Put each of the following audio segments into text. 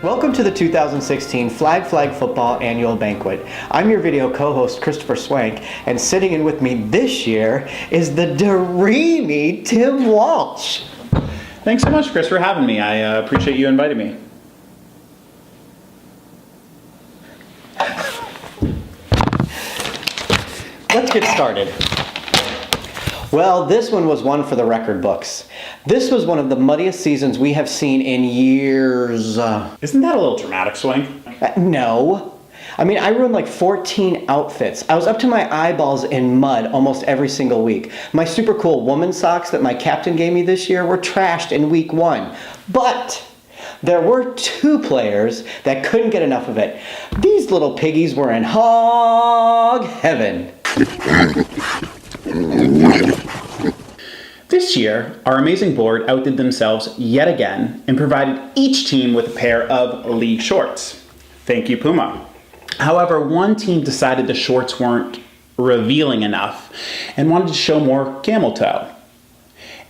Welcome to the 2016 Flag Football Annual Banquet. I'm your video co-host Christopher Swank, and sitting in with me this year is the dreamy Tim Walsh. Thanks so much, Chris, for having me. I appreciate you inviting me. Let's get started. Well, this one was one for the record books. This was one of the muddiest seasons we have seen in years. Isn't that a little dramatic, Swank? No. I mean, I ruined like 14 outfits. I was up to my eyeballs in mud almost every single week. My super cool woman socks that my captain gave me this year were trashed in week 1. But there were 2 players that couldn't get enough of it. These little piggies were in hog heaven. This year, our amazing board outdid themselves yet again and provided each team with a pair of league shorts. Thank you, Puma. However, one team decided the shorts weren't revealing enough and wanted to show more camel toe.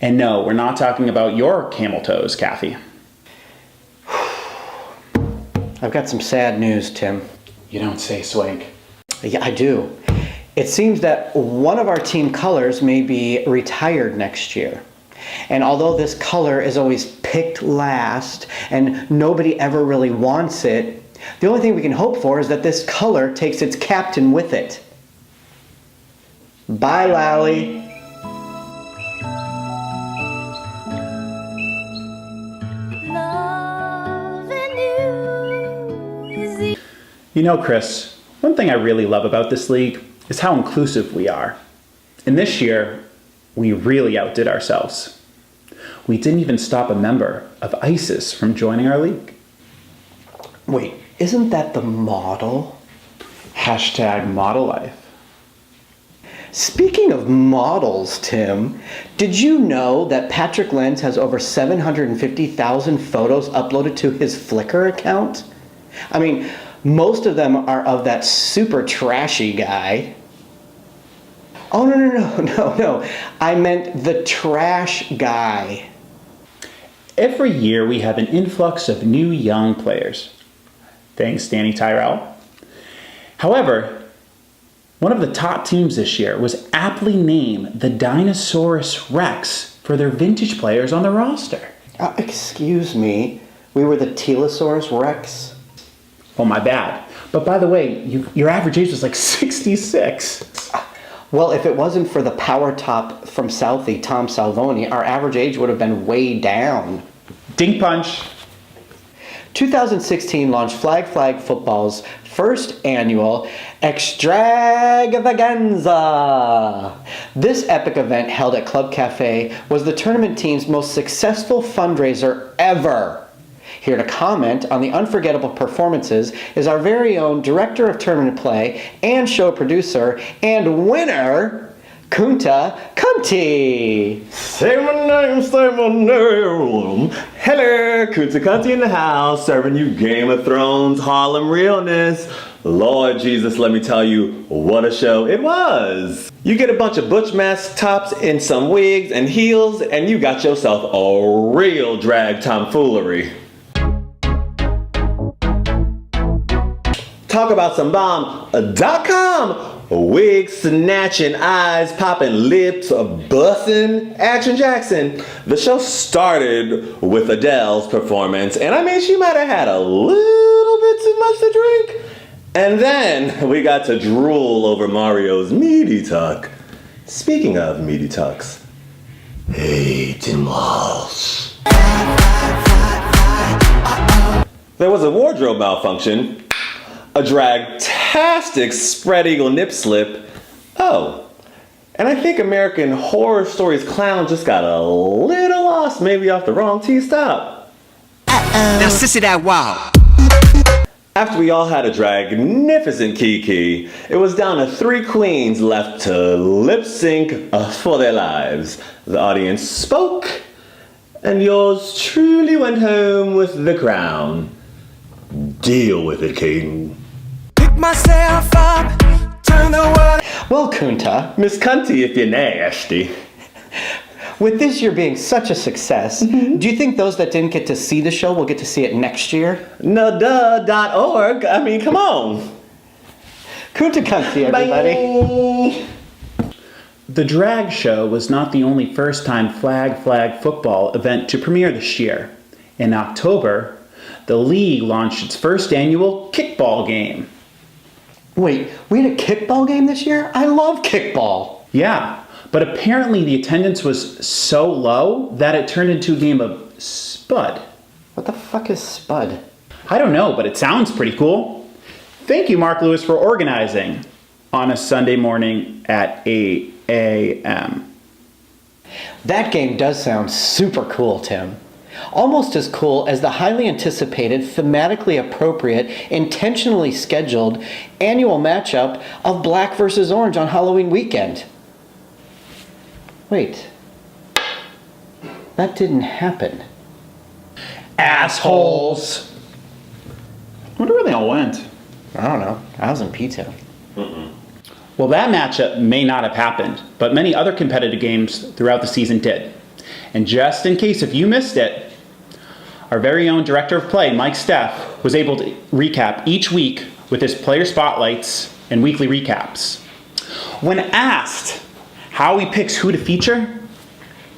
And no, we're not talking about your camel toes, Kathy. I've got some sad news, Tim. You don't say, Swank. Yeah, I do. It seems that one of our team colors may be retired next year. And although this color is always picked last and nobody ever really wants it, the only thing we can hope for is that this color takes its captain with it. Bye, Lally. You know, Chris, one thing I really love about this league is how inclusive we are. And this year, we really outdid ourselves. We didn't even stop a member of ISIS from joining our league. Wait, isn't that the model? Hashtag model life. Speaking of models, Tim, did you know that Patrick Lenz has over 750,000 photos uploaded to his Flickr account? I mean, most of them are of that super trashy guy. Oh, no. I meant the trash guy. Every year we have an influx of new young players. Thanks, Danny Tyrell. However, one of the top teams this year was aptly named the Dinosaurus Rex for their vintage players on the roster. Excuse me, we were the Telosaurus Rex? Oh, my bad. But by the way, your average age was like 66. Well, if it wasn't for the power top from Southie, Tom Salvoni, our average age would have been way down. Dink punch. 2016 launched Flag Football's first annual Extravaganza. This epic event held at Club Cafe was the tournament team's most successful fundraiser ever. Here to comment on the unforgettable performances is our very own Director of Tournament Play and show producer and winner, Kunta Kunti. Say my name. Hello, Kunta Kunti in the house, serving you Game of Thrones Harlem realness. Lord Jesus, let me tell you, what a show it was. You get a bunch of butch mask tops and some wigs and heels, and you got yourself a real drag tomfoolery. Talk about some bomb.com. Wig snatching, eyes popping, lips busting, Action Jackson. The show started with Adele's performance, and I mean, she might have had a little bit too much to drink. And then we got to drool over Mario's meaty tuck. Speaking of meaty tucks, hey, Tim Walsh. There was a wardrobe malfunction. A drag-tastic spread eagle nip slip. Oh, and I think American Horror Stories clown just got a little lost, maybe off the wrong T-stop. Now sissy that wow. After we all had a dragnificent kiki, it was down to 3 queens left to lip sync for their lives. The audience spoke, and yours truly went home with the crown. Deal with it, Caden. Myself up, turn the world. Well, Kunta, Miss Cunty if you're nasty. With this year being such a success, do you think those that didn't get to see the show will get to see it next year? Naduh.org. I mean, come on. Kunta Kunti, everybody. Bye. The drag show was not the only first-time flag football event to premiere this year. In October, the league launched its first annual kickball game. Wait, we had a kickball game this year? I love kickball. Yeah, but apparently the attendance was so low that it turned into a game of Spud. What the fuck is Spud? I don't know, but it sounds pretty cool. Thank you, Mark Lewis, for organizing on a Sunday morning at 8 a.m. That game does sound super cool, Tim. Almost as cool as the highly anticipated, thematically appropriate, intentionally scheduled annual matchup of Black versus Orange on Halloween weekend. Wait. That didn't happen. Assholes! Wonder where they all went. I don't know. I was in P-Town. Well, that matchup may not have happened, but many other competitive games throughout the season did. And just in case if you missed it, our very own director of play, Mike Steff, was able to recap each week with his player spotlights and weekly recaps. When asked how he picks who to feature,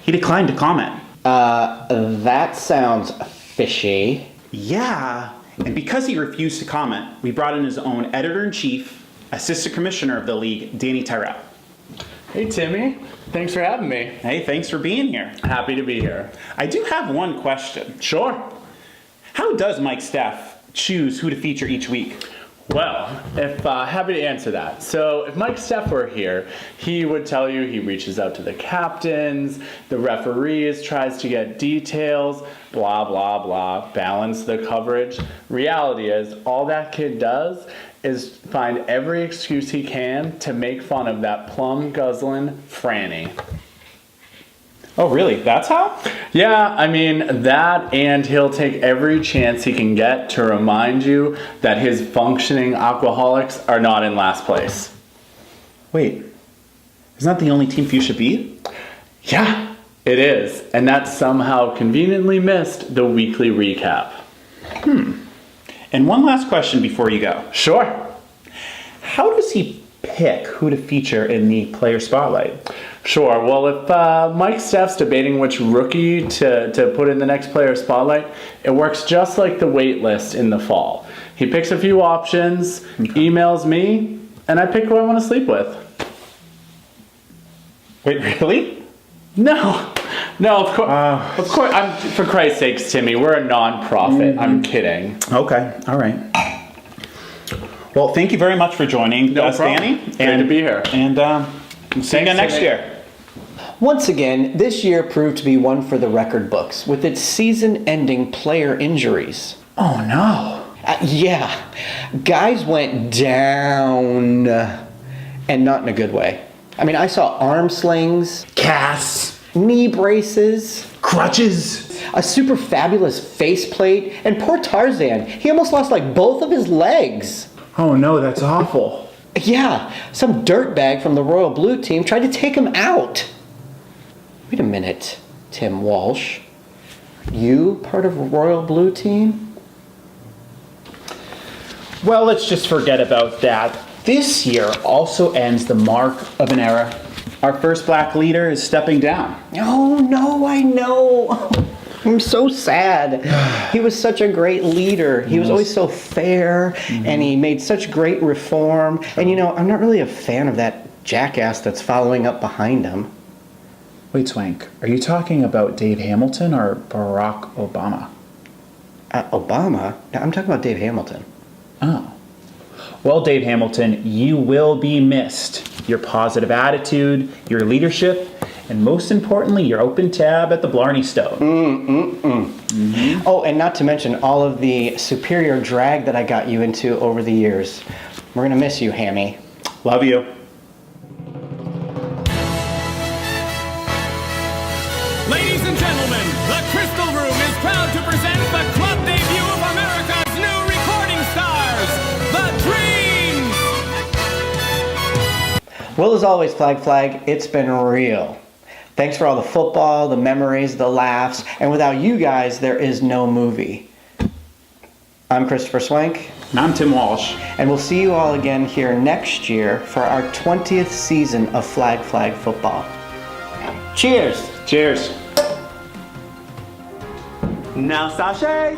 he declined to comment. That sounds fishy. Yeah, and because he refused to comment, we brought in his own editor-in-chief, assistant commissioner of the league, Danny Tyrell. Hey Timmy, thanks for having me. Hey, thanks for being here. Happy to be here. I do have one question. Sure. How does Mike Steff choose who to feature each week? Well, happy to answer that. So if Mike Steff were here, he would tell you he reaches out to the captains, the referees, tries to get details, blah, blah, blah, balance the coverage. Reality is, all that kid does is find every excuse he can to make fun of that plum guzzling Franny. Oh, really? That's how? Yeah, I mean, that, and he'll take every chance he can get to remind you that his functioning Aquaholics are not in last place. Wait, isn't that the only team you should beat? Yeah, it is. And that somehow conveniently missed the weekly recap. And one last question before you go. Sure. How does he pick who to feature in the player spotlight? Sure. Well, if Mike Steff's debating which rookie to put in the next player spotlight, it works just like the wait list in the fall. He picks a few options, emails me, and I pick who I want to sleep with. Wait, really? No, of course. For Christ's sakes, Timmy, we're a non-profit. I'm kidding. Okay, all right. Well, thank you very much for joining us, problem. Danny. Great to be here. And we'll see you again next Timmy. year. Once again, this year proved to be one for the record books with its season-ending player injuries. Oh, no. Yeah, guys went down, and not in a good way. I mean, I saw arm slings, Casts, knee braces, crutches. a super fabulous faceplate, and poor Tarzan, he almost lost like both of his legs. Oh, no, that's awful. Yeah, some dirtbag from the Royal Blue team tried to take him out. Wait a minute, Tim Walsh. You part of a Royal Blue team? Well, let's just forget about that. This year also ends the mark of an era. Our first black leader is stepping down. Oh, no, I know. I'm so sad. He was such a great leader. He was always so fair, and he made such great reform. And you know, I'm not really a fan of that jackass that's following up behind him. Wait, Swank, are you talking about Dave Hamilton or Barack Obama? Obama? No, I'm talking about Dave Hamilton. Oh. Well, Dave Hamilton, you will be missed. Your positive attitude, your leadership, and most importantly, your open tab at the Blarney Stove. Oh, and not to mention all of the superior drag that I got you into over the years. We're gonna miss you, Hammy. Love you. Ladies and gentlemen, the Crystal Room is proud to present the club debut of America's new recording stars, The Dreams! Well, as always, Flag, it's been real. Thanks for all the football, the memories, the laughs, and without you guys, there is no movie. I'm Christopher Swank, And I'm Tim Walsh. and we'll see you all again here next year for our 20th season of Flag Football. Cheers! Cheers. Now, sashay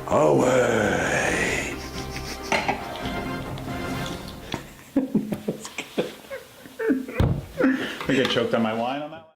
away. I get choked on my wine on that.